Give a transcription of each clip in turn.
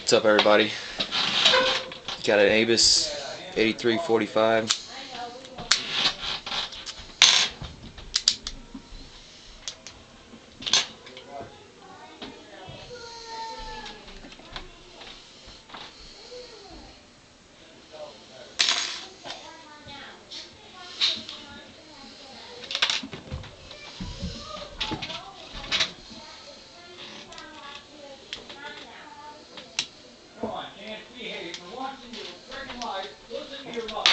What's up, everybody? Got an Abus 8345. Come on, can't behave. We're watching you. Friggin' live. Listen to your mother.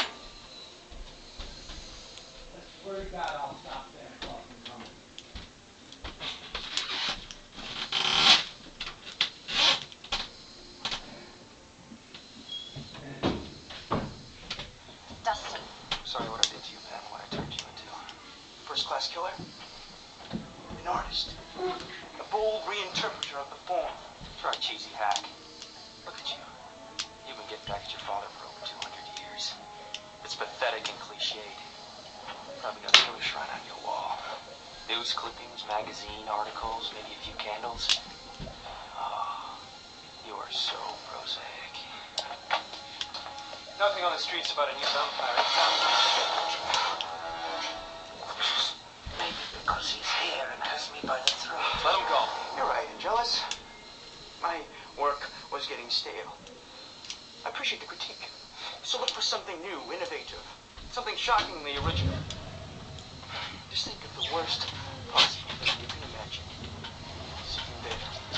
I swear to God, I'll stop Santa Claus from coming. Dustin. Sorry what I did to you, Pam, what I turned you into. First-class killer? An artist. A bold reinterpreter of the form. Try cheesy hack. Look at you. You've been getting back at your father for over 200 years. It's pathetic and cliched. Probably got a killer shrine on your wall. News clippings, magazine articles, maybe a few candles. Oh, you are so prosaic. Nothing on the streets about a new vampire. It sounds like maybe because he's here and has me by the throat. Let him go. You're right, Angelus. My work was getting stale. I appreciate the critique. So look for something new, innovative, something shockingly original. Just think of the worst possible thing you can imagine. See you there.